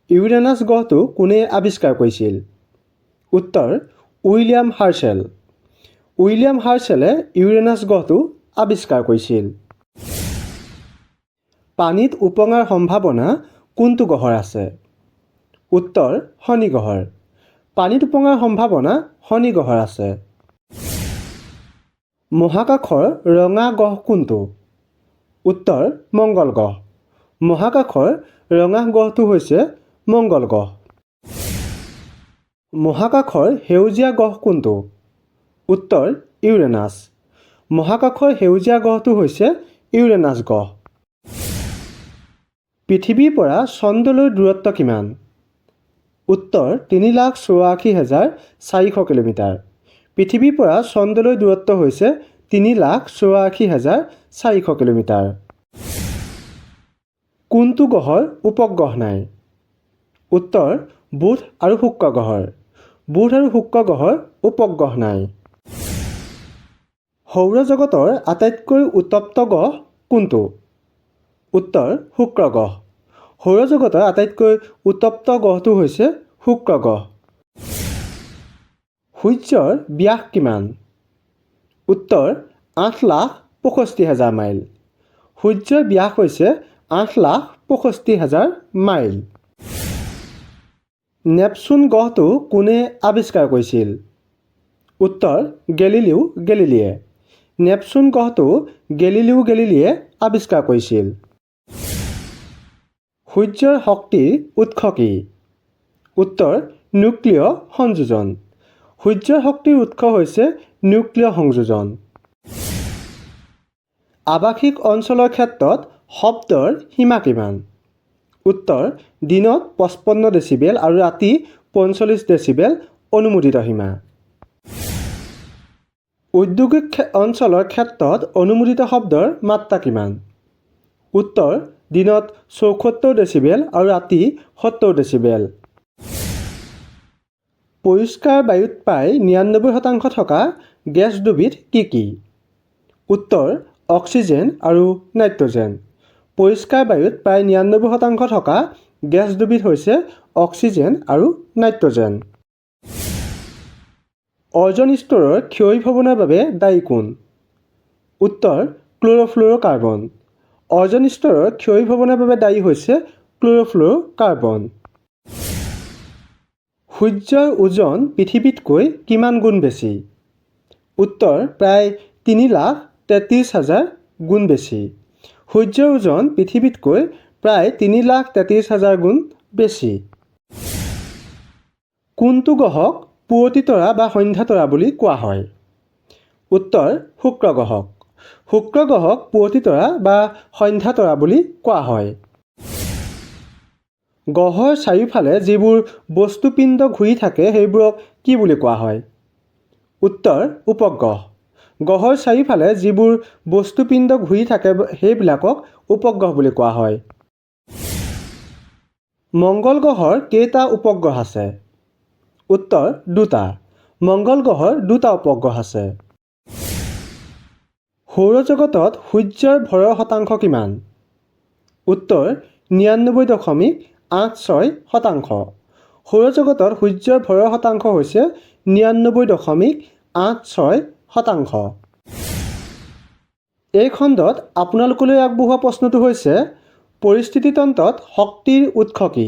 Uranus গ্ৰহটো কোনে আৱিষ্কাৰ কৰিছিল? উত্তৰ উইলিয়াম হাৰ্শ্বেল। উইলিয়াম হাৰ্শ্বেলে ইউৰেনাছ গ্ৰহটো আৱিষ্কাৰ কৰিছিল। পানীত উপঙাৰ সম্ভাৱনা কোনটো গ্ৰহৰ আছে? উত্তৰ শনি গ্ৰহৰ। পানীত উপঙাৰ সম্ভাৱনা শনি গ্ৰহৰ আছে। মহাকাশৰ ৰঙা গ্ৰহ কোনটো? উত্তৰ মংগল গ্ৰহ। মহাকাশৰ ৰঙা গ্ৰহটো হৈছে মংগল গ্ৰহ। মহাকাশৰ সেউজীয়া গ্ৰহ কোনটো? উত্তৰ ইউৰেনাছ। মহাকাশৰ সেউজীয়া গ্ৰহটো হৈছে ইউৰেনাছ গ্ৰহ। পৃথিৱীৰ পৰা চন্দ্ৰলৈ দূৰত্ব কিমান? উত্তৰ ৩,৮৪,৪০০ কিলোমিটাৰ। পৃথিৱীৰ পৰা চন্দ্ৰলৈ দূৰত্ব হৈছে ৩,৮৪,৪০০ কিলোমিটাৰ। কোনটো গ্ৰহৰ উপগ্ৰহ নাই? উত্তৰ বুধ আৰু শুক্ৰ গ্ৰহৰ। বুধ আৰু শুক্ৰ গ্ৰহৰ উপগ্ৰহ নাই। সৌৰজগতৰ আটাইতকৈ উত্তপ্ত গ্ৰহ কোনটো? উত্তৰ শুক্ৰ গ্ৰহ। সৌৰজগতৰ আটাইতকৈ উত্তপ্ত গ্ৰহটো হৈছে শুক্ৰ গ্ৰহ। সূৰ্যৰ ব্যাস কিমান? উত্তৰ ৮,৬৫,০০০ মাইল। সূৰ্যৰ ব্যাস হৈছে ৮,৬৫,০০০ মাইল। নেপচুন গ্ৰহটো কোনে আৱিষ্কাৰ কৰিছিল? উত্তৰ গেলিলিও গেলিলীয়ে। নেপচুন গ্ৰহটো গেলিলিও গেলিলীয়ে আৱিষ্কাৰ কৰিছিল। সূৰ্যৰ শক্তিৰ উৎস কি? উত্তৰ নিউক্লিয় সংযোজন। সূৰ্যৰ শক্তিৰ উৎস হৈছে নিউক্লিয় সংযোজন। আৱাসিক অঞ্চলৰ ক্ষেত্ৰত শব্দৰ সীমা কিমান? উত্তৰ দিনত ৫৫ ডেচিবেল আৰু ৰাতি ৪৫ ডেচিবেল অনুমোদিত সীমা। ঔদ্যোগিক অঞ্চলৰ ক্ষেত্ৰত অনুমোদিত শব্দৰ মাত্ৰা কিমান? উত্তৰ দিনত ৭৪ ডেচিবেল আৰু ৰাতি ৭০ ডেচিবেল। পৰিষ্কাৰ বায়ুত প্ৰায় ৯৯% থকা গেছ দুবিধ কি কি? উত্তৰ অক্সিজেন আৰু নাইট্ৰজেন। পৰিষ্কাৰ বায়ুত প্ৰায় ৯৯% থকা গেছ দুবিধ হৈছে অক্সিজেন আৰু নাইট্ৰজেন। অজন স্তৰৰ ক্ষয়ীভৱনৰ বাবে দায়ী কোন? উত্তৰ ক্ল'ৰ'ফ্লুৰ'কাৰ্বন। অজন স্তৰৰ ক্ষয়ীভৱনৰ বাবে দায়ী হৈছে ক্ল'ৰ'ফ্লুৰ'কাৰ্বন। সূৰ্যৰ ওজন পৃথিৱীতকৈ কিমান গুণ বেছি? উত্তৰ প্ৰায় ৩,৩৩,০০০ গুণ বেছি। সূৰ্যৰ ওজন পৃথিৱীতকৈ প্ৰায় ৩,৩৩,০০০ গুণ বেছি। কোনটো গ্ৰহক পুৱতি তৰা বা সন্ধ্যা তৰা বুলি কোৱা হয়? উত্তৰ শুক্ৰ গ্ৰহক। শুক্ৰ গ্ৰহক পুৱতি তৰা বা সন্ধ্যা তৰা বুলি কোৱা হয়। গ্ৰহৰ চাৰিওফালে যিবোৰ বস্তুপিণ্ড ঘূৰি থাকে সেইবোৰক কি বুলি কোৱা হয়? উত্তৰ উপগ্ৰহ। গ্ৰহৰ চাৰিওফালে যিবোৰ বস্তুপিণ্ড ঘূৰি থাকে সেইবিলাকক উপগ্ৰহ বুলি কোৱা হয়। মংগল গ্ৰহৰ কেইটা উপগ্ৰহ আছে? উত্তৰ ২টা। মংগল গ্ৰহৰ ২টা উপগ্ৰহ আছে। সৌৰজগতত সূৰ্যৰ ভৰৰ শতাংশ কিমান? উত্তৰ ৯৯.৮৬%। সৌৰজগতত সূৰ্যৰ ভৰৰ শতাংশ হৈছে ৯৯.৮৬%। এই খণ্ডত আপোনালোকলৈ আগবঢ়োৱা প্ৰশ্নটো হৈছে পৰিস্থিতিতন্ত্ৰত শক্তিৰ উৎস কি?